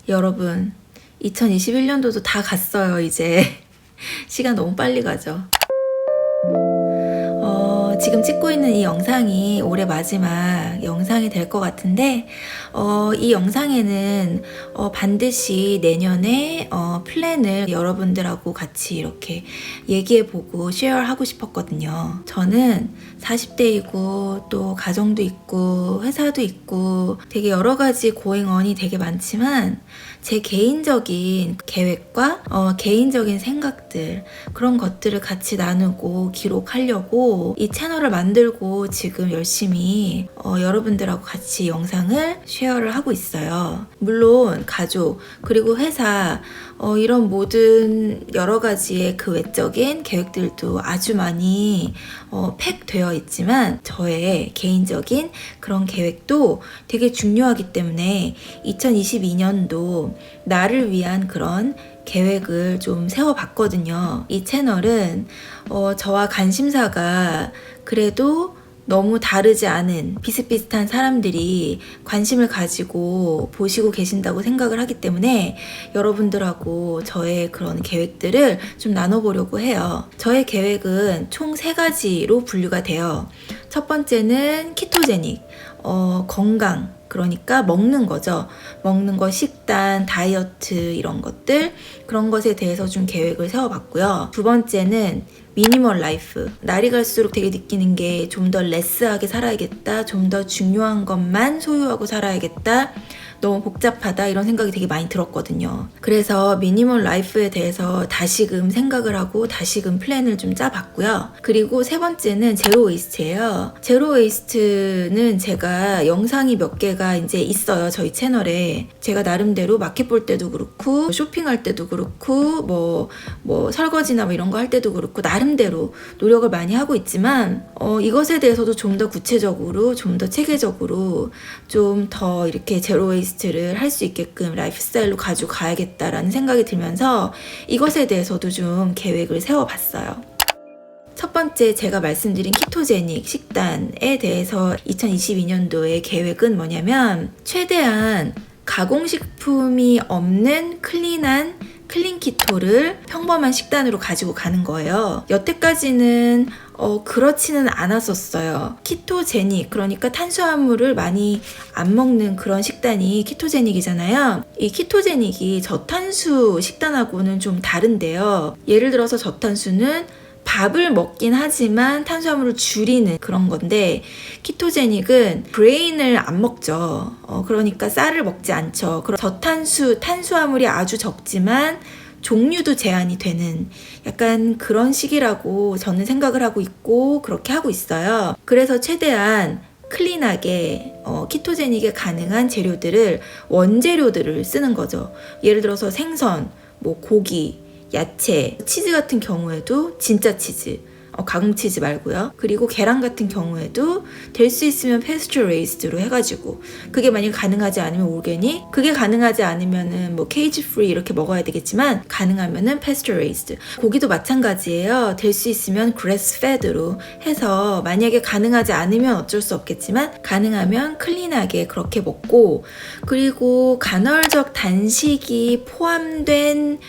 여러분, 2021년도도 다 갔어요, 이제. 시간 너무 빨리 가죠. 지금 찍고 있는 이 영상이 올해 마지막 영상이 될 것 같은데, 이 영상에는 반드시 내년에 플랜을 여러분들하고 같이 이렇게 얘기해보고 쉐어하고 싶었거든요. 저는 40대이고 또 가정도 있고 회사도 있고 되게 여러 가지 고잉언이 되게 많지만 제 개인적인 계획과 개인적인 생각들, 그런 것들을 같이 나누고 기록하려고 이 채널을 만들고 지금 열심히 여러분들하고 같이 영상을 쉐어를 하고 있어요. 물론 가족 그리고 회사 이런 모든 여러 가지의 그 외적인 계획들도 아주 많이 팩되어 있지만 저의 개인적인 그런 계획도 되게 중요하기 때문에 2022년도 나를 위한 그런 계획을 좀 세워봤거든요. 이 채널은 저와 관심사가 그래도 너무 다르지 않은 비슷비슷한 사람들이 관심을 가지고 보시고 계신다고 생각을 하기 때문에 여러분들하고 저의 그런 계획들을 좀 나눠보려고 해요. 저의 계획은 총 3가지로 분류가 돼요. 첫 번째는 키토제닉, 건강, 그러니까 먹는 거죠. 먹는 거, 식단, 다이어트 이런 것들, 그런 것에 대해서 좀 계획을 세워봤고요. 두 번째는 미니멀 라이프. 날이 갈수록 되게 느끼는 게 좀 더 레스하게 살아야겠다. 좀 더 중요한 것만 소유하고 살아야겠다. 너무 복잡하다 이런 생각이 되게 많이 들었거든요. 그래서 미니멀 라이프에 대해서 다시금 생각을 하고 다시금 플랜을 좀 짜봤고요. 그리고 세 번째는 제로 웨이스트예요. 제로 웨이스트는 제가 영상이 몇 개가 이제 있어요. 저희 채널에. 제가 나름대로 마켓 볼 때도 그렇고 쇼핑할 때도 그렇고 뭐 설거지나 뭐 이런 거 할 때도 그렇고 나름대로 노력을 많이 하고 있지만 이것에 대해서도 좀 더 구체적으로 좀 더 체계적으로 좀 더 이렇게 제로 웨이스트를 할 수 있게끔 라이프 스타일로 가지고 가야겠다라는 생각이 들면서 이것에 대해서도 좀 계획을 세워봤어요. 첫 번째 제가 말씀드린 키토제닉 식단에 대해서 2022년도의 계획은 뭐냐면 최대한 가공식품이 없는 클린 키토를 평범한 식단으로 가지고 가는 거예요. 여태까지는 그렇지는 않았었어요. 키토제닉, 그러니까 탄수화물을 많이 안 먹는 그런 식단이 키토제닉이잖아요. 이 키토제닉이 저탄수 식단하고는 좀 다른데요. 예를 들어서 저탄수는 밥을 먹긴 하지만 탄수화물을 줄이는 그런 건데 키토제닉은 브레인을 안 먹죠. 그러니까 쌀을 먹지 않죠. 탄수화물이 아주 적지만 종류도 제한이 되는 약간 그런 식이라고 저는 생각을 하고 있고 그렇게 하고 있어요. 그래서 최대한 클린하게 키토제닉에 가능한 재료들을 원재료들을 쓰는 거죠. 예를 들어서 생선, 뭐 고기, 야채, 치즈 같은 경우에도 진짜 치즈, 가공 치즈 말고요. 그리고 계란 같은 경우에도 될 수 있으면 패스처 레이스드로 해가지고 그게 만약 가능하지 않으면 오르게닉, 그게 가능하지 않으면은 뭐 케이지 프리 이렇게 먹어야 되겠지만 가능하면은 패스처 레이스드. 고기도 마찬가지예요. 될 수 있으면 그래스 페드로 해서 만약에 가능하지 않으면 어쩔 수 없겠지만 가능하면 클린하게 그렇게 먹고 그리고 간헐적 단식이 포함된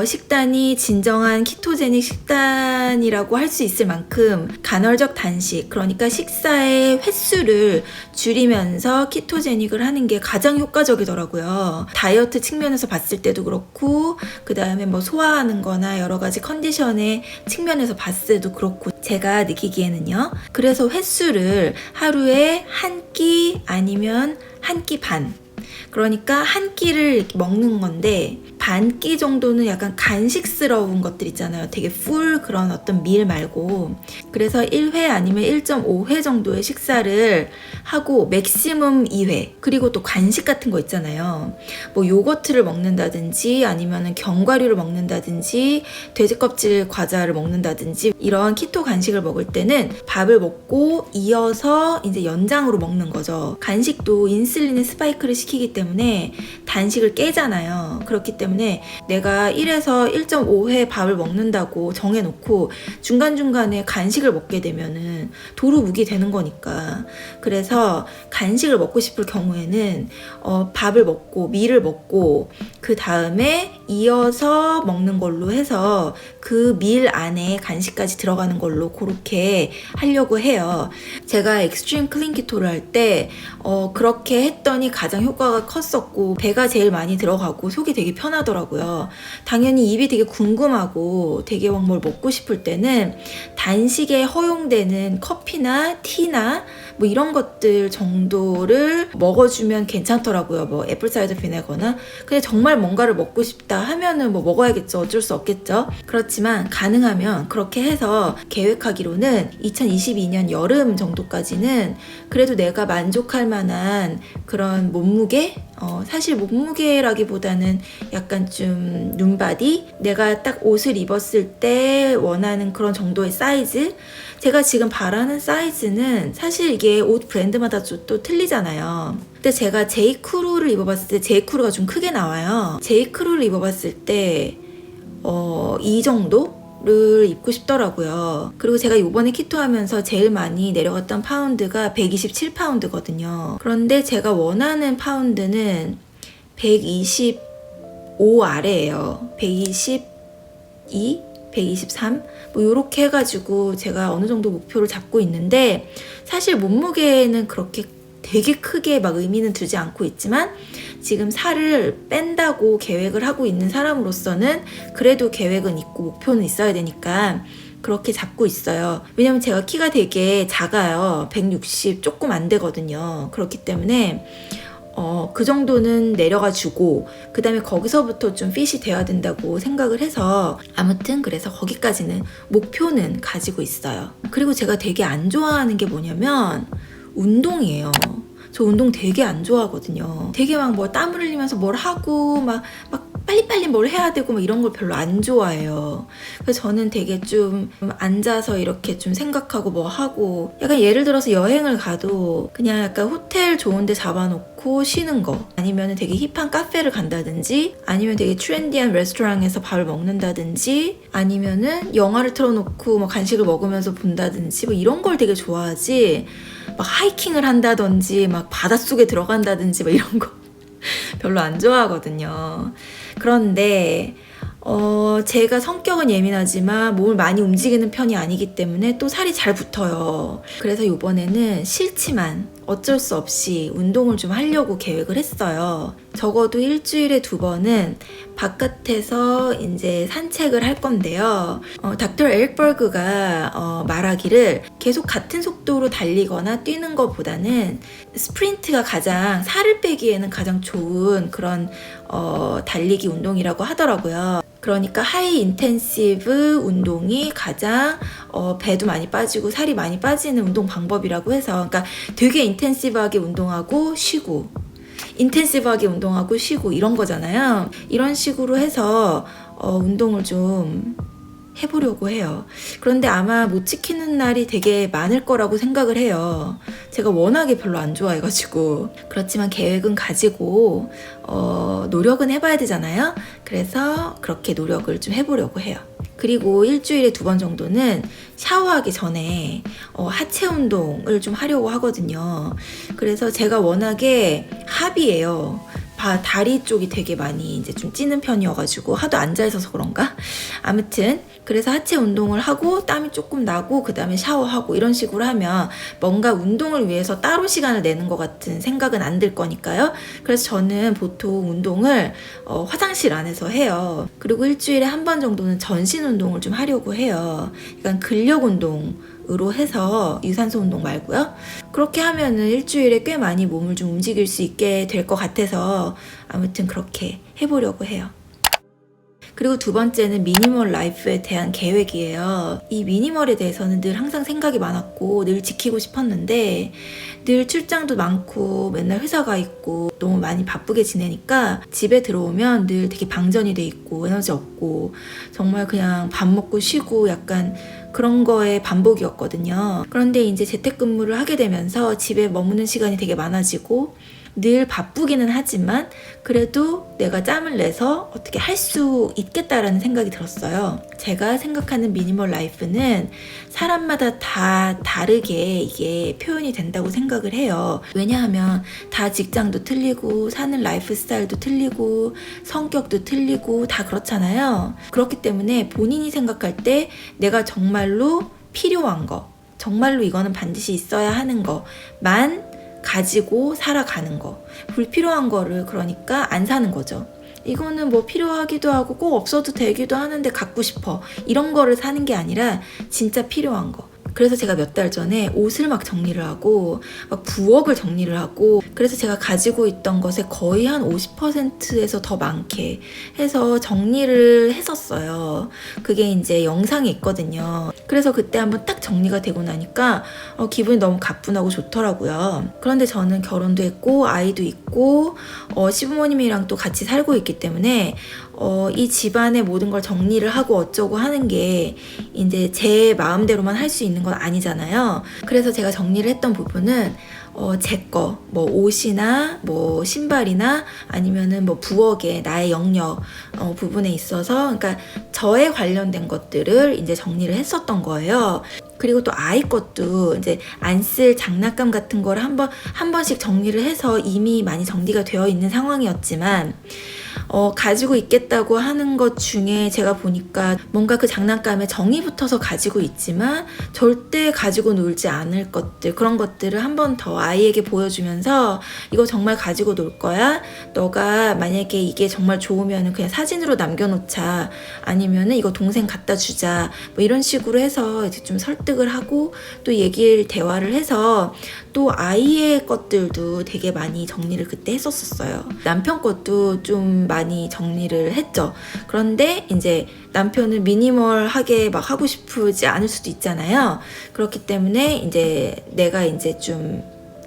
식단이 진정한 키토제닉 식단이라고 할 수 있을 만큼 간헐적 단식, 그러니까 식사의 횟수를 줄이면서 키토제닉을 하는 게 가장 효과적이더라고요. 다이어트 측면에서 봤을 때도 그렇고 그 다음에 뭐 소화하는 거나 여러 가지 컨디션의 측면에서 봤을 때도 그렇고 제가 느끼기에는요. 그래서 횟수를 하루에 한 끼 아니면 한 끼 반, 그러니까 한 끼를 먹는 건데 반 끼 정도는 약간 간식스러운 것들 있잖아요. 되게 풀 그런 어떤 밀 말고. 그래서 1회 아니면 1.5회 정도의 식사를 하고 맥시멈 2회. 그리고 또 간식 같은 거 있잖아요. 뭐 요거트를 먹는다든지 아니면 견과류를 먹는다든지 돼지 껍질 과자를 먹는다든지 이런 키토 간식을 먹을 때는 밥을 먹고 이어서 이제 연장으로 먹는 거죠. 간식도 인슐린의 스파이크를 시키기 때문에 단식을 깨잖아요. 그렇기 때문에 때문에 내가 1에서 1.5회 밥을 먹는다고 정해놓고 중간중간에 간식을 먹게 되면은 도루묵이 되는 거니까. 그래서 간식을 먹고 싶을 경우에는 밥을 먹고 밀을 먹고 그 다음에 이어서 먹는 걸로 해서 그 밀 안에 간식까지 들어가는 걸로 그렇게 하려고 해요. 제가 익스트림 클린 키토를 할 때 그렇게 했더니 가장 효과가 컸었고 배가 제일 많이 들어가고 속이 되게 편하더라고요. 당연히 입이 되게 궁금하고 되게 막 뭘 먹고 싶을 때는 단식에 허용되는 커피나 티나 뭐 이런 것들 정도를 먹어주면 괜찮더라고요. 뭐 애플사이더 비네거나. 근데 정말 뭔가를 먹고 싶다 하면은 뭐 먹어야겠죠. 어쩔 수 없겠죠. 그렇지만 가능하면 그렇게 해서 계획하기로는 2022년 여름 정도까지는 그래도 내가 만족할 만한 그런 몸무게? 사실 몸무게라기보다는 약간 좀 눈바디? 내가 딱 옷을 입었을 때 원하는 그런 정도의 사이즈? 제가 지금 바라는 사이즈는 사실 이게 옷 브랜드마다 또 틀리잖아요. 근데 제가 제이크루를 입어봤을 때 제이크루가 좀 크게 나와요. 제이크루를 입어봤을 때 이 정도를 입고 싶더라고요. 그리고 제가 이번에 키토 하면서 제일 많이 내려갔던 파운드가 127파운드거든요. 그런데 제가 원하는 파운드는 125 아래예요. 122? 123? 뭐 요렇게 해가지고 제가 어느 정도 목표를 잡고 있는데 사실 몸무게는 그렇게 되게 크게 막 의미는 두지 않고 있지만 지금 살을 뺀다고 계획을 하고 있는 사람으로서는 그래도 계획은 있고 목표는 있어야 되니까 그렇게 잡고 있어요. 왜냐면 제가 키가 되게 작아요. 160 조금 안 되거든요. 그렇기 때문에 그 정도는 내려가 주고 그 다음에 거기서부터 좀 핏이 돼야 된다고 생각을 해서 아무튼 그래서 거기까지는 목표는 가지고 있어요. 그리고 제가 되게 안 좋아하는 게 뭐냐면 운동이에요. 저 운동 되게 안 좋아하거든요. 되게 막 뭐 땀을 흘리면서 뭘 하고 막 빨리빨리 뭘 해야 되고 막 이런 걸 별로 안 좋아해요. 그래서 저는 되게 좀 앉아서 이렇게 좀 생각하고 뭐 하고 약간 예를 들어서 여행을 가도 그냥 약간 호텔 좋은 데 잡아놓고 쉬는 거 아니면 되게 힙한 카페를 간다든지 아니면 되게 트렌디한 레스토랑에서 밥을 먹는다든지 아니면은 영화를 틀어놓고 뭐 간식을 먹으면서 본다든지 뭐 이런 걸 되게 좋아하지 막 하이킹을 한다든지 막 바닷속에 들어간다든지 막 이런 거 별로 안 좋아하거든요. 그런데 제가 성격은 예민하지만 몸을 많이 움직이는 편이 아니기 때문에 또 살이 잘 붙어요. 그래서 이번에는 싫지만 어쩔 수 없이 운동을 좀 하려고 계획을 했어요. 적어도 일주일에 2번은 바깥에서 이제 산책을 할 건데요. 닥터 에릭 버그가 말하기를 계속 같은 속도로 달리거나 뛰는 것보다는 스프린트가 가장 살을 빼기에는 가장 좋은 그런 달리기 운동이라고 하더라고요. 그러니까 하이 인텐시브 운동이 가장 배도 많이 빠지고 살이 많이 빠지는 운동 방법이라고 해서 그러니까 되게 인텐시브하게 운동하고 쉬고 인텐시브하게 운동하고 쉬고 이런 거잖아요. 이런 식으로 해서 운동을 좀 해보려고 해요. 그런데 아마 못 지키는 날이 되게 많을 거라고 생각을 해요. 제가 워낙에 별로 안 좋아해가지고. 그렇지만 계획은 가지고 노력은 해봐야 되잖아요. 그래서 그렇게 노력을 좀 해보려고 해요. 그리고 일주일에 2번 정도는 샤워하기 전에 하체 운동을 좀 하려고 하거든요. 그래서 제가 워낙에 합이에요. 다리 쪽이 되게 많이 이제 좀 찌는 편이어가지고 하도 앉아 있어서 그런가? 아무튼 그래서 하체 운동을 하고 땀이 조금 나고 그 다음에 샤워하고 이런 식으로 하면 뭔가 운동을 위해서 따로 시간을 내는 것 같은 생각은 안 들 거니까요. 그래서 저는 보통 운동을 화장실 안에서 해요. 그리고 일주일에 1번 정도는 전신 운동을 좀 하려고 해요. 약간 근력 운동으로 해서 유산소 운동 말고요. 그렇게 하면은 일주일에 꽤 많이 몸을 좀 움직일 수 있게 될 것 같아서 아무튼 그렇게 해보려고 해요. 그리고 2번째는 미니멀 라이프에 대한 계획이에요. 이 미니멀에 대해서는 늘 항상 생각이 많았고 늘 지키고 싶었는데 늘 출장도 많고 맨날 회사 가 있고 너무 많이 바쁘게 지내니까 집에 들어오면 늘 되게 방전이 돼 있고 에너지 없고 정말 그냥 밥 먹고 쉬고 약간 그런 거의 반복이었거든요. 그런데 이제 재택근무를 하게 되면서 집에 머무는 시간이 되게 많아지고 늘 바쁘기는 하지만 그래도 내가 짬을 내서 어떻게 할 수 있겠다라는 생각이 들었어요. 제가 생각하는 미니멀 라이프는 사람마다 다 다르게 이게 표현이 된다고 생각을 해요. 왜냐하면 다 직장도 틀리고 사는 라이프 스타일도 틀리고 성격도 틀리고 다 그렇잖아요. 그렇기 때문에 본인이 생각할 때 내가 정말로 필요한 거, 정말로 이거는 반드시 있어야 하는 거만 가지고 살아가는 거, 불필요한 거를 그러니까 안 사는 거죠. 이거는 뭐 필요하기도 하고 꼭 없어도 되기도 하는데 갖고 싶어, 이런 거를 사는 게 아니라 진짜 필요한 거. 그래서 제가 몇 달 전에 옷을 막 정리를 하고 막 부엌을 정리를 하고, 그래서 제가 가지고 있던 것에 거의 한 50%에서 더 많게 해서 정리를 했었어요. 그게 이제 영상이 있거든요. 그래서 그때 한번 딱 정리가 되고 나니까 기분이 너무 가뿐하고 좋더라고요. 그런데 저는 결혼도 했고 아이도 있고 시부모님이랑 또 같이 살고 있기 때문에 이 집안의 모든 걸 정리를 하고 어쩌고 하는 게 이제 제 마음대로만 할 수 있는 건 아니잖아요. 그래서 제가 정리를 했던 부분은 제 거, 뭐 옷이나 뭐 신발이나 아니면은 뭐 부엌에 나의 영역 부분에 있어서, 그러니까 저에 관련된 것들을 이제 정리를 했었던 거예요. 그리고 또 아이 것도 이제 안 쓸 장난감 같은 거를 한 번씩 정리를 해서 이미 많이 정리가 되어 있는 상황이었지만 가지고 있겠다고 하는 것 중에 제가 보니까 뭔가 그 장난감에 정이 붙어서 가지고 있지만 절대 가지고 놀지 않을 것들, 그런 것들을 한 번 더 아이에게 보여주면서 이거 정말 가지고 놀 거야? 너가 만약에 이게 정말 좋으면 그냥 사진으로 남겨놓자, 아니면은 이거 동생 갖다 주자, 뭐 이런 식으로 해서 이제 좀 설득을 하고 또 대화를 해서 또 아이의 것들도 되게 많이 정리를 그때 했었어요. 남편 것도 좀 많이 정리를 했죠. 그런데 이제 남편은 미니멀하게 막 하고 싶지 않을 수도 있잖아요. 그렇기 때문에 이제 내가 이제 좀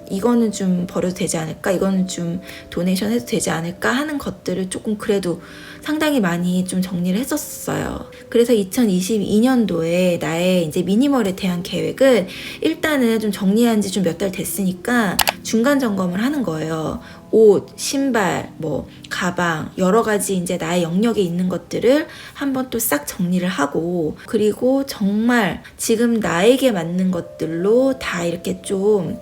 이거는 좀 버려도 되지 않을까, 이거는 좀 도네이션 해도 되지 않을까 하는 것들을 조금 그래도 상당히 많이 좀 정리를 했었어요. 그래서 2022년도에 나의 이제 미니멀에 대한 계획은 일단은 좀 정리한 지 좀 몇 달 됐으니까 중간 점검을 하는 거예요. 옷, 신발, 뭐 가방, 여러 가지 이제 나의 영역에 있는 것들을 한번 또 싹 정리를 하고, 그리고 정말 지금 나에게 맞는 것들로 다 이렇게 좀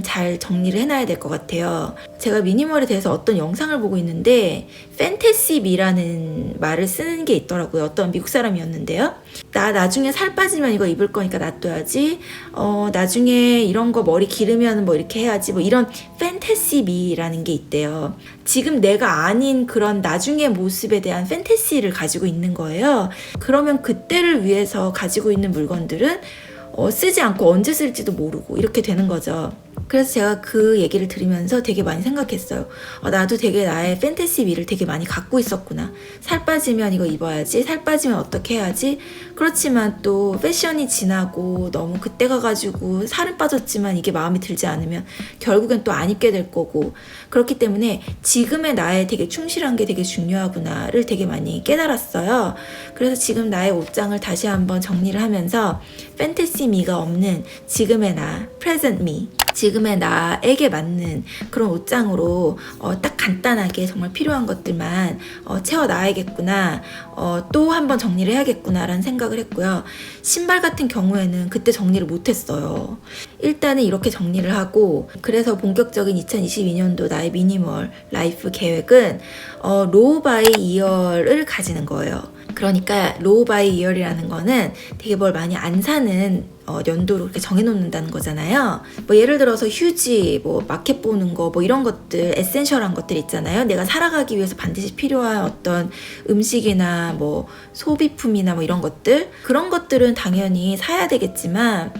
잘 정리를 해놔야 될 것 같아요. 제가 미니멀에 대해서 어떤 영상을 보고 있는데 판타시미라는 말을 쓰는 게 있더라고요. 어떤 미국 사람이었는데요. 나 나중에 살 빠지면 이거 입을 거니까 놔둬야지. 나중에 이런 거 머리 기르면 뭐 이렇게 해야지. 뭐 이런 판타시미라는 게 있대요. 지금 내가 아닌 그런 나중의 모습에 대한 판타시를 가지고 있는 거예요. 그러면 그때를 위해서 가지고 있는 물건들은 쓰지 않고 언제 쓸지도 모르고 이렇게 되는 거죠. 그래서 제가 그 얘기를 들으면서 되게 많이 생각했어요. 나도 되게 나의 판타시 미를 되게 많이 갖고 있었구나. 살 빠지면 이거 입어야지, 살 빠지면 어떻게 해야지. 그렇지만 또 패션이 지나고 너무 그때 가가지고 살은 빠졌지만 이게 마음에 들지 않으면 결국엔 또 안 입게 될 거고, 그렇기 때문에 지금의 나에 되게 충실한 게 되게 중요하구나를 되게 많이 깨달았어요. 그래서 지금 나의 옷장을 다시 한번 정리를 하면서 판타시 미가 없는 지금의 나, present me, 지금의 나에게 맞는 그런 옷장으로 딱 간단하게 정말 필요한 것들만 채워놔야겠구나, 또 한번 정리를 해야겠구나 라는 생각을 했고요. 신발 같은 경우에는 그때 정리를 못했어요. 일단은 이렇게 정리를 하고, 그래서 본격적인 2022년도 나의 미니멀 라이프 계획은 로우 바이 이어를 가지는 거예요. 그러니까 로우 바이 이어리라는 거는 되게 뭘 많이 안 사는 연도로 이렇게 정해놓는다는 거잖아요. 뭐 예를 들어서 휴지, 뭐 마켓 보는 거, 뭐 이런 것들, 에센셜한 것들 있잖아요. 내가 살아가기 위해서 반드시 필요한 어떤 음식이나 뭐 소비품이나 뭐 이런 것들, 그런 것들은 당연히 사야 되겠지만,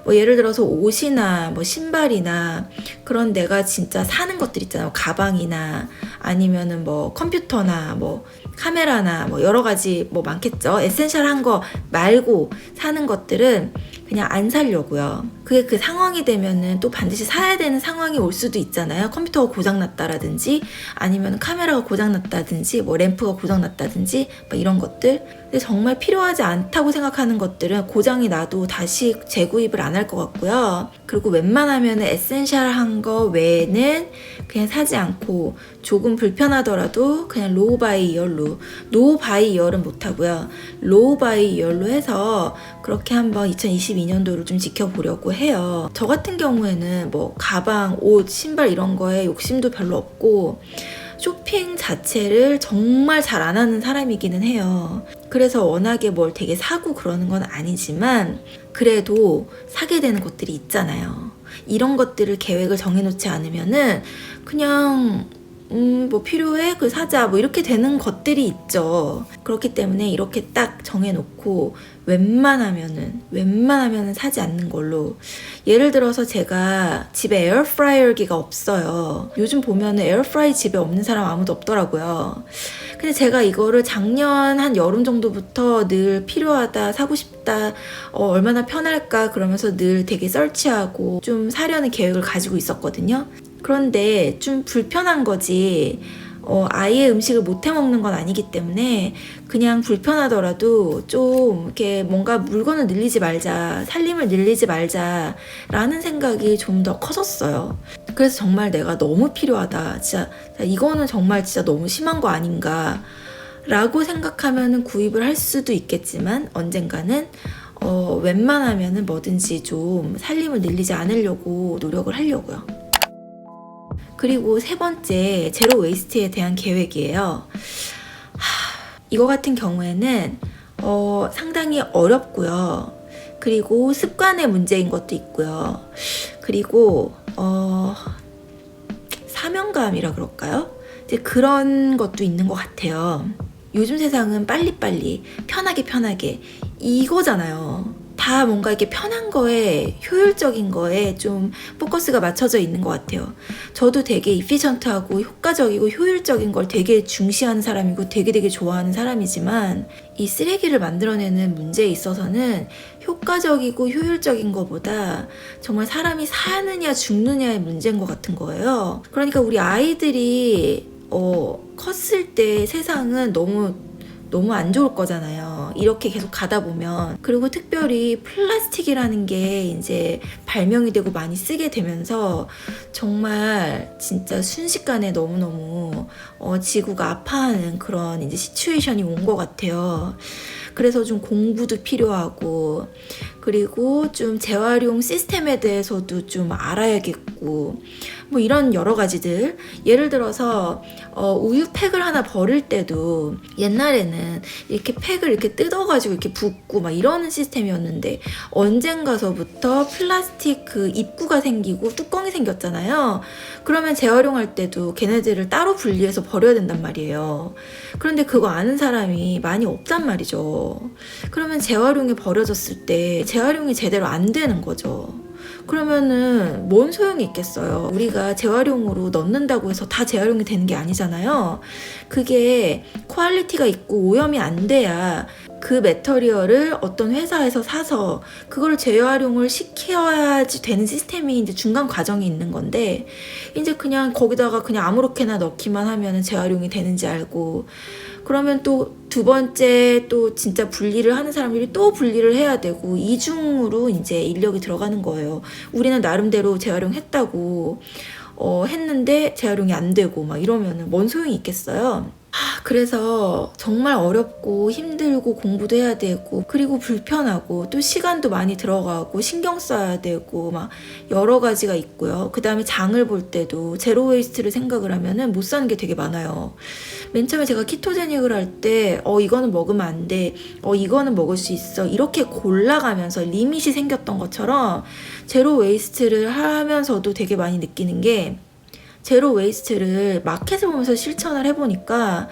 뭐 예를 들어서 옷이나 뭐 신발이나 그런 내가 진짜 사는 것들 있잖아요. 가방이나 아니면은 뭐 컴퓨터나 뭐 카메라나 뭐 여러 가지 뭐 많겠죠. 에센셜한 거 말고 사는 것들은 그냥 안 사려고요. 그게 그 상황이 되면은 또 반드시 사야 되는 상황이 올 수도 있잖아요. 컴퓨터가 고장났다라든지 아니면 카메라가 고장났다든지 뭐 램프가 고장났다든지 막 이런 것들. 근데 정말 필요하지 않다고 생각하는 것들은 고장이 나도 다시 재구입을 안 할 것 같고요. 그리고 웬만하면 에센셜한 거 외에는 그냥 사지 않고 조금 불편하더라도 그냥 로우 바이 이열로, 노 바이 이열은 못하고요. 로우 바이 이열로 해서 그렇게 한번 2022년도를 좀 지켜보려고 해요. 저 같은 경우에는 뭐 가방, 옷, 신발 이런 거에 욕심도 별로 없고 쇼핑 자체를 정말 잘 안 하는 사람이기는 해요. 그래서 워낙에 뭘 되게 사고 그러는 건 아니지만 그래도 사게 되는 것들이 있잖아요. 이런 것들을 계획을 정해놓지 않으면은 그냥 뭐 필요해? 그 사자 뭐 이렇게 되는 것들이 있죠. 그렇기 때문에 이렇게 딱 정해놓고 웬만하면은 사지 않는 걸로. 예를 들어서 제가 집에 에어프라이어기가 없어요. 요즘 보면은 에어프라이 집에 없는 사람 아무도 없더라고요. 근데 제가 이거를 작년 한 여름 정도부터 늘 필요하다, 사고 싶다, 얼마나 편할까 그러면서 늘 되게 서치하고 좀 사려는 계획을 가지고 있었거든요. 그런데 좀 불편한 거지 아예 음식을 못 해먹는 건 아니기 때문에 그냥 불편하더라도 좀 이렇게 뭔가 물건을 늘리지 말자, 살림을 늘리지 말자 라는 생각이 좀 더 커졌어요. 그래서 정말 내가 너무 필요하다, 진짜 이거는 정말 진짜 너무 심한 거 아닌가 라고 생각하면 구입을 할 수도 있겠지만 언젠가는 웬만하면 뭐든지 좀 살림을 늘리지 않으려고 노력을 하려고요. 그리고 세 번째, 제로 웨이스트에 대한 계획이에요. 이거 같은 경우에는 상당히 어렵고요. 그리고 습관의 문제인 것도 있고요. 그리고 사명감이라 그럴까요? 이제 그런 것도 있는 것 같아요. 요즘 세상은 빨리빨리 편하게 이거잖아요. 다 뭔가 이렇게 편한 거에, 효율적인 거에 좀 포커스가 맞춰져 있는 것 같아요. 저도 되게 이피션트하고 효과적이고 효율적인 걸 되게 중시하는 사람이고 되게 좋아하는 사람이지만 이 쓰레기를 만들어내는 문제에 있어서는 효과적이고 효율적인 것보다 정말 사람이 사느냐 죽느냐의 문제인 것 같은 거예요. 그러니까 우리 아이들이 컸을 때 세상은 너무 안 좋을 거잖아요. 이렇게 계속 가다 보면. 그리고 특별히 플라스틱이라는 게 이제 발명이 되고 많이 쓰게 되면서 정말 진짜 순식간에 너무너무 지구가 아파하는 그런 이제 시츄에이션이 온 것 같아요. 그래서 좀 공부도 필요하고 그리고 좀 재활용 시스템에 대해서도 좀 알아야겠고 뭐 이런 여러 가지들. 예를 들어서 우유 팩을 하나 버릴 때도 옛날에는 이렇게 팩을 이렇게 뜯어가지고 이렇게 붓고 막 이러는 시스템이었는데 언젠가서부터 플라스틱 그 입구가 생기고 뚜껑이 생겼잖아요. 그러면 재활용할 때도 걔네들을 따로 분리해서 버려야 된단 말이에요. 그런데 그거 아는 사람이 많이 없단 말이죠. 그러면 재활용이 버려졌을 때 재활용이 제대로 안 되는 거죠. 그러면은 뭔 소용이 있겠어요. 우리가 재활용으로 넣는다고 해서 다 재활용이 되는 게 아니잖아요. 그게 퀄리티가 있고 오염이 안 돼야 그 매터리얼을 어떤 회사에서 사서 그걸 재활용을 시켜야지 되는 시스템이 이제 중간 과정이 있는 건데 이제 그냥 거기다가 그냥 아무렇게나 넣기만 하면 재활용이 되는지 알고 그러면 또 두 번째 또 진짜 분리를 하는 사람들이 또 분리를 해야 되고 이중으로 이제 인력이 들어가는 거예요. 우리는 나름대로 재활용했다고 했는데 재활용이 안 되고 막 이러면은 뭔 소용이 있겠어요. 그래서 정말 어렵고 힘들고 공부도 해야 되고 그리고 불편하고 또 시간도 많이 들어가고 신경 써야 되고 막 여러 가지가 있고요. 그 다음에 장을 볼 때도 제로 웨이스트를 생각을 하면은 못 사는 게 되게 많아요. 맨 처음에 제가 키토제닉을 할 때 이거는 먹으면 안 돼, 이거는 먹을 수 있어 이렇게 골라가면서 리밋이 생겼던 것처럼 제로 웨이스트를 하면서도 되게 많이 느끼는 게 제로 웨이스트를 마켓을 보면서 실천을 해보니까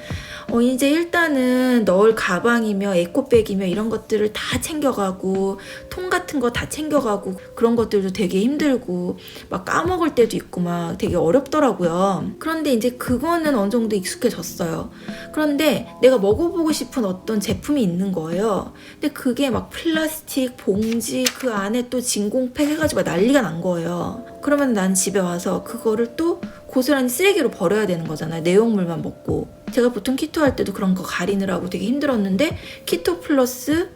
이제 일단은 넣을 가방이며 에코백이며 이런 것들을 다 챙겨가고 통 같은 거 다 챙겨가고 그런 것들도 되게 힘들고 막 까먹을 때도 있고 막 되게 어렵더라고요. 그런데 이제 그거는 어느 정도 익숙해졌어요. 그런데 내가 먹어보고 싶은 어떤 제품이 있는 거예요. 근데 그게 막 플라스틱 봉지 그 안에 또 진공팩 해가지고 난리가 난 거예요. 그러면 난 집에 와서 그거를 또 고스란히 쓰레기로 버려야 되는 거잖아요. 내용물만 먹고. 제가 보통 키토 할 때도 그런 거 가리느라고 되게 힘들었는데 키토 플러스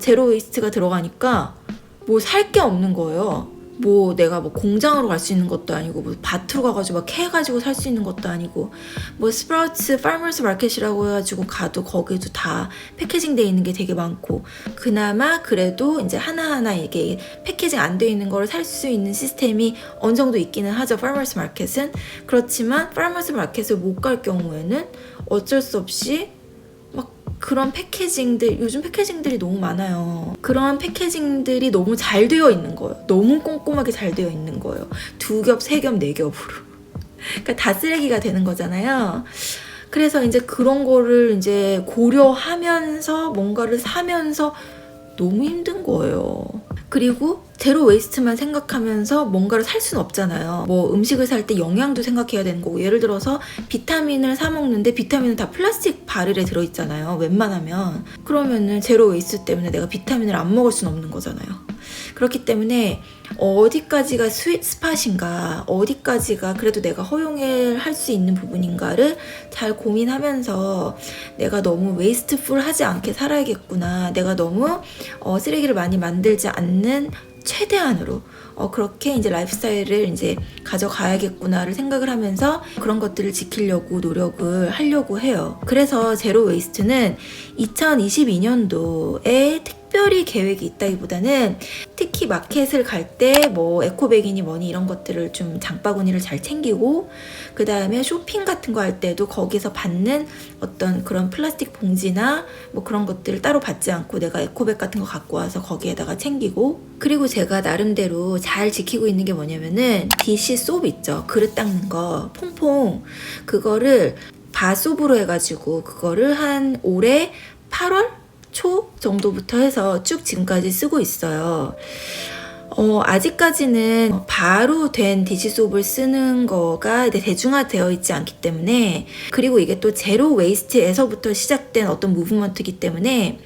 제로 웨이스트가 들어가니까 뭐 살 게 없는 거예요. 뭐 내가 뭐 공장으로 갈 수 있는 것도 아니고 뭐 밭으로 가가지고 막 캐가지고 살 수 있는 것도 아니고 뭐 스프라우츠 파머스 마켓이라고 해가지고 가도 거기도 다 패키징 돼 있는 게 되게 많고 그나마 그래도 이제 하나하나 이게 패키징 안 돼 있는 걸 살 수 있는 시스템이 어느 정도 있기는 하죠. 파머스 마켓은. 그렇지만 파머스 마켓을 못 갈 경우에는 어쩔 수 없이 그런 패키징들, 요즘 패키징들이 너무 많아요. 그런 패키징들이 너무 잘 되어 있는 거예요. 너무 꼼꼼하게 잘 되어 있는 거예요. 2겹, 3겹, 4겹으로. 그러니까 다 쓰레기가 되는 거잖아요. 그래서 이제 그런 거를 이제 고려하면서 뭔가를 사면서 너무 힘든 거예요. 그리고 제로 웨이스트만 생각하면서 뭔가를 살 수는 없잖아요. 뭐 음식을 살 때 영양도 생각해야 되는 거고 예를 들어서 비타민을 사 먹는데 비타민은 다 플라스틱 바를에 들어있잖아요. 웬만하면. 그러면은 제로 웨이스트 때문에 내가 비타민을 안 먹을 수는 없는 거잖아요. 그렇기 때문에 어디까지가 스윗 스팟인가 어디까지가 그래도 내가 허용할 수 있는 부분인가를 잘 고민하면서 내가 너무 웨이스트풀 하지 않게 살아야겠구나. 내가 너무 쓰레기를 많이 만들지 않는 최대한으로 그렇게 이제 라이프스타일을 이제 가져가야겠구나를 생각을 하면서 그런 것들을 지키려고 노력을 하려고 해요. 그래서 제로 웨이스트는 2022년도에 특별히 계획이 있다기보다는 특히 마켓을 갈 때 뭐 에코백이니 뭐니 이런 것들을 좀 장바구니를 잘 챙기고 그 다음에 쇼핑 같은 거 할 때도 거기서 받는 어떤 그런 플라스틱 봉지나 뭐 그런 것들을 따로 받지 않고 내가 에코백 같은 거 갖고 와서 거기에다가 챙기고 그리고 제가 나름대로 잘 지키고 있는 게 뭐냐면은 디시 솝 있죠. 그릇 닦는 거 퐁퐁 그거를 바솝으로 해가지고 그거를 한 올해 8월 초 정도부터 해서 쭉 지금까지 쓰고 있어요. 아직까지는 바로 된 디시솝을 쓰는 거가 대중화되어 있지 않기 때문에 그리고 이게 또 제로 웨이스트에서부터 시작된 어떤 무브먼트이기 때문에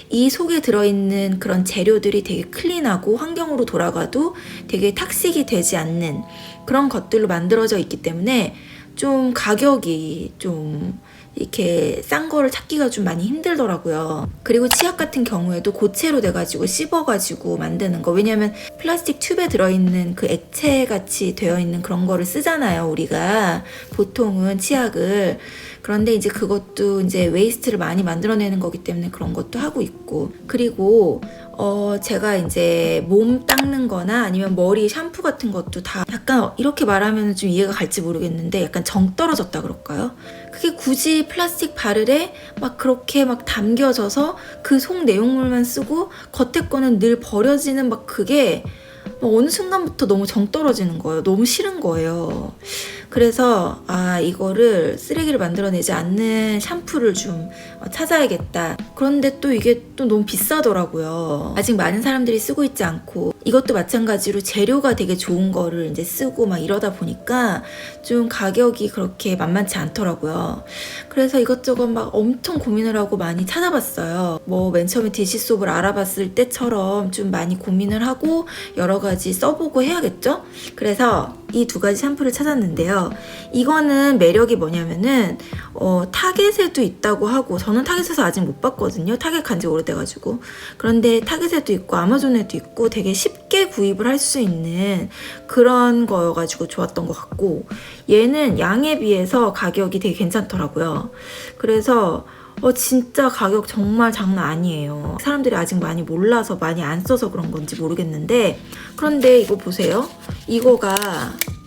이 속에 들어있는 그런 재료들이 되게 클린하고 환경으로 돌아가도 되게 탁식이 되지 않는 그런 것들로 만들어져 있기 때문에 좀 가격이 좀 이렇게 싼 거를 찾기가 좀 많이 힘들더라고요. 그리고 치약 같은 경우에도 고체로 돼가지고 씹어가지고 만드는 거. 왜냐면 플라스틱 튜브에 들어있는 그 액체같이 되어 있는 그런 거를 쓰잖아요. 우리가 보통은 치약을. 그런데 이제 그것도 이제 웨이스트를 많이 만들어내는 거기 때문에 그런 것도 하고 있고. 그리고 제가 이제 몸 닦는 거나 아니면 머리 샴푸 같은 것도 다 약간 이렇게 말하면 좀 이해가 갈지 모르겠는데 약간 정 떨어졌다 그럴까요? 그게 굳이 플라스틱 바를에 막 그렇게 막 담겨져서 그 속 내용물만 쓰고 겉에 거는 늘 버려지는 막 그게 어느 순간부터 너무 정 떨어지는 거예요. 너무 싫은 거예요. 그래서 이거를 쓰레기를 만들어내지 않는 샴푸를 좀 찾아야겠다. 그런데 또 이게 또 너무 비싸더라고요. 아직 많은 사람들이 쓰고 있지 않고 이것도 마찬가지로 재료가 되게 좋은 거를 이제 쓰고 막 이러다 보니까 좀 가격이 그렇게 만만치 않더라고요. 그래서 이것저것 막 엄청 고민을 하고 많이 찾아봤어요. 뭐 맨 처음에 디시솝을 알아봤을 때처럼 좀 많이 고민을 하고 여러 가지 써보고 해야겠죠? 그래서 이 두 가지 샴푸를 찾았는데요. 이거는 매력이 뭐냐면은 타겟에도 있다고 하고 저는 타겟에서 아직 못 봤거든요. 타겟 간지 오래돼가지고. 그런데 타겟에도 있고 아마존에도 있고 되게 쉽게 구입을 할 수 있는 그런 거여가지고 좋았던 것 같고 얘는 양에 비해서 가격이 되게 괜찮더라고요. 그래서 진짜 가격 정말 장난 아니에요. 사람들이 아직 많이 몰라서 많이 안 써서 그런 건지 모르겠는데, 그런데 이거 보세요.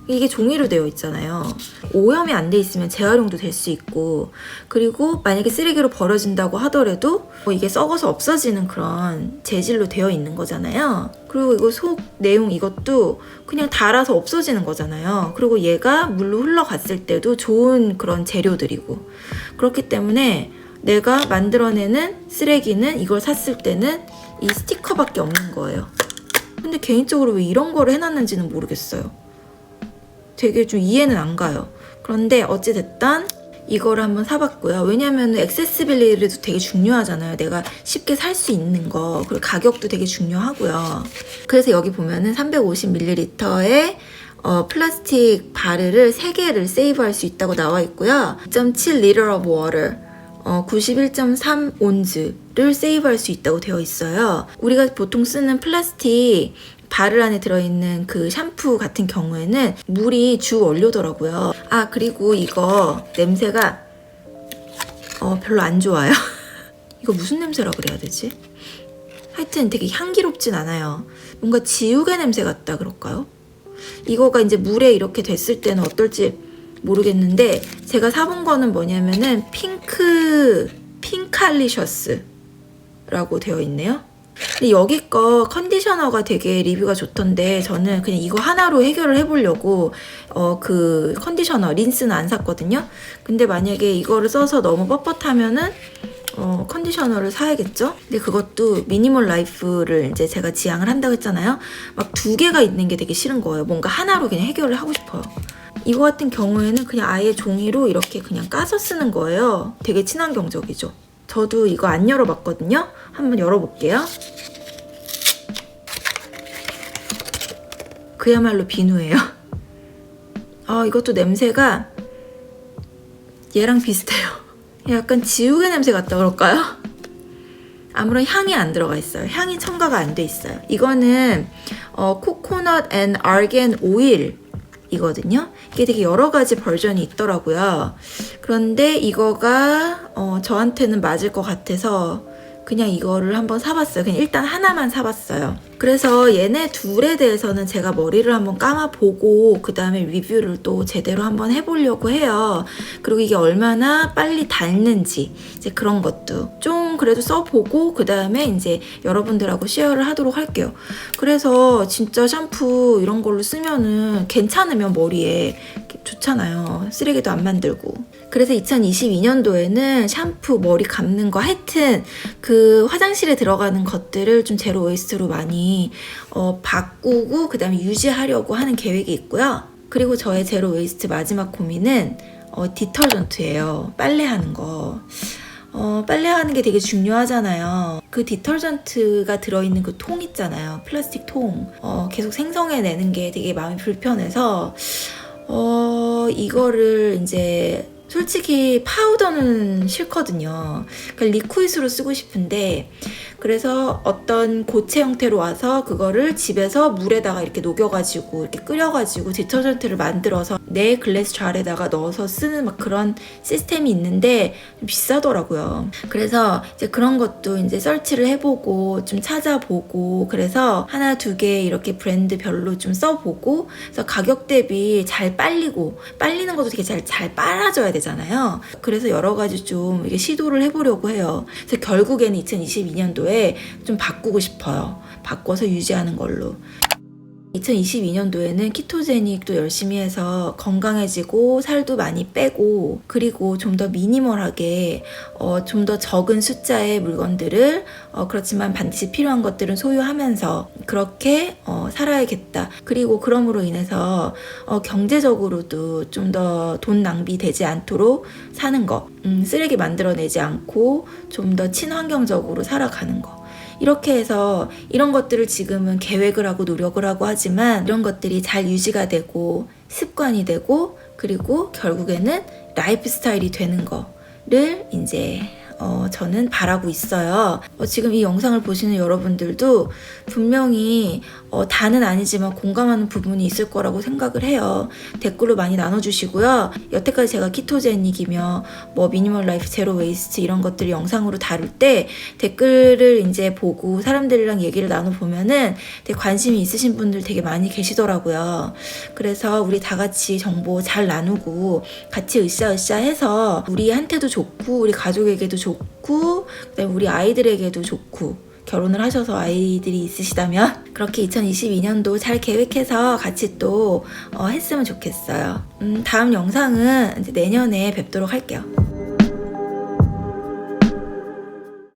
이게 종이로 되어 있잖아요. 오염이 안 돼 있으면 재활용도 될 수 있고, 그리고 만약에 쓰레기로 버려진다고 하더라도 이게 썩어서 없어지는 그런 재질로 되어 있는 거잖아요. 그리고 이거 속 내용 이것도 그냥 닳아서 없어지는 거잖아요. 그리고 얘가 물로 흘러갔을 때도 좋은 그런 재료들이고, 그렇기 때문에 내가 만들어내는 쓰레기는 이걸 샀을 때는 이 스티커밖에 없는 거예요. 근데 개인적으로 왜 이런 거를 해놨는지는 모르겠어요. 되게 좀 이해는 안 가요. 그런데 어찌됐든 이거를 한번 사봤고요. 왜냐면 액세시빌리티도 되게 중요하잖아요. 내가 쉽게 살 수 있는 거, 그리고 가격도 되게 중요하고요. 그래서 여기 보면은 350ml의 플라스틱 바르를 3개를 세이브할 수 있다고 나와 있고요. 2.7L of water 91.3 온즈를 세이브할 수 있다고 되어 있어요. 우리가 보통 쓰는 플라스틱 바를 안에 들어있는 그 샴푸 같은 경우에는 물이 주 원료더라고요. 그리고 이거 냄새가 별로 안 좋아요. 이거 무슨 냄새라 그래야 되지? 하여튼 되게 향기롭진 않아요. 뭔가 지우개 냄새 같다 그럴까요? 이거가 이제 물에 이렇게 됐을 때는 어떨지 모르겠는데, 제가 사본 거는 뭐냐면은 핑칼리셔스라고 되어 있네요. 근데 여기 거 컨디셔너가 되게 리뷰가 좋던데, 저는 그냥 이거 하나로 해결을 해보려고 그 컨디셔너 린스는 안 샀거든요. 근데 만약에 이거를 써서 너무 뻣뻣하면은 컨디셔너를 사야겠죠? 근데 그것도 미니멀 라이프를 이제 제가 지향을 한다고 했잖아요. 막 2개가 있는 게 되게 싫은 거예요. 뭔가 하나로 그냥 해결을 하고 싶어요. 이거 같은 경우에는 그냥 아예 종이로 이렇게 그냥 까서 쓰는 거예요. 되게 친환경적이죠. 저도 이거 안 열어봤거든요. 한번 열어볼게요. 그야말로 비누예요. 이것도 냄새가 얘랑 비슷해요. 약간 지우개 냄새 같다 그럴까요? 아무런 향이 안 들어가 있어요. 향이 첨가가 안 돼 있어요. 이거는 코코넛 앤 아르겐 오일 이거든요. 이게 되게 여러 가지 버전이 있더라고요. 그런데 이거가 저한테는 맞을 것 같아서 그냥 이거를 한번 사봤어요. 그냥 일단 하나만 사봤어요. 그래서 얘네 둘에 대해서는 제가 머리를 한번 감아보고 그 다음에 리뷰를 또 제대로 한번 해보려고 해요. 그리고 이게 얼마나 빨리 닳는지 이제 그런 것도 좀 그래도 써보고 그 다음에 이제 여러분들하고 쉐어를 하도록 할게요. 그래서 진짜 샴푸 이런 걸로 쓰면은 괜찮으면 머리에 좋잖아요. 쓰레기도 안 만들고. 그래서 2022년도에는 샴푸, 머리 감는 거 하여튼 그 화장실에 들어가는 것들을 좀 제로 웨이스트로 많이 바꾸고 그 다음에 유지하려고 하는 계획이 있고요. 그리고 저의 제로 웨이스트 마지막 고민은 디터전트예요. 빨래하는 거. 빨래하는 게 되게 중요하잖아요. 그 디터전트가 들어있는 그 통 있잖아요. 플라스틱 통. 계속 생성해내는 게 되게 마음이 불편해서 이거를 이제 솔직히 파우더는 싫거든요. 그러니까 리퀴드로 쓰고 싶은데, 그래서 어떤 고체 형태로 와서 그거를 집에서 물에다가 이렇게 녹여가지고 이렇게 끓여가지고 디터전트를 만들어서 내 글래스 잘에다가 넣어서 쓰는 막 그런 시스템이 있는데 좀 비싸더라고요. 그래서 이제 그런 것도 이제 설치를 해보고 좀 찾아보고, 그래서 하나 두 개 이렇게 브랜드별로 좀 써보고, 그래서 가격 대비 잘 빨리는 것도 되게 잘 빨아줘야 되잖아요. 그래서 여러 가지 좀 이게 시도를 해보려고 해요. 그래서 결국에는 2022년도에 좀 바꾸고 싶어요. 바꿔서 유지하는 걸로. 2022년도에는 키토제닉도 열심히 해서 건강해지고 살도 많이 빼고, 그리고 좀 더 미니멀하게 좀 더 적은 숫자의 물건들을 그렇지만 반드시 필요한 것들은 소유하면서 그렇게 살아야겠다. 그리고 그럼으로 인해서 경제적으로도 좀 더 돈 낭비되지 않도록 사는 거, 쓰레기 만들어내지 않고 좀 더 친환경적으로 살아가는 거, 이렇게 해서 이런 것들을 지금은 계획을 하고 노력을 하고 하지만 이런 것들이 잘 유지가 되고 습관이 되고 그리고 결국에는 라이프 스타일이 되는 거를 이제 저는 바라고 있어요. 지금 이 영상을 보시는 여러분들도 분명히 다는 아니지만 공감하는 부분이 있을 거라고 생각을 해요. 댓글로 많이 나눠주시고요. 여태까지 제가 키토제닉이며 뭐 미니멀 라이프, 제로 웨이스트 이런 것들을 영상으로 다룰 때 댓글을 이제 보고 사람들이랑 얘기를 나눠보면은 되게 관심이 있으신 분들 되게 많이 계시더라고요. 그래서 우리 다 같이 정보 잘 나누고 같이 으쌰으쌰 해서 우리한테도 좋고 우리 가족에게도 좋고 그다음에 우리 아이들에게도 좋고, 결혼을 하셔서 아이들이 있으시다면 그렇게 2022년도 잘 계획해서 같이 또 했으면 좋겠어요. 다음 영상은 이제 내년에 뵙도록 할게요.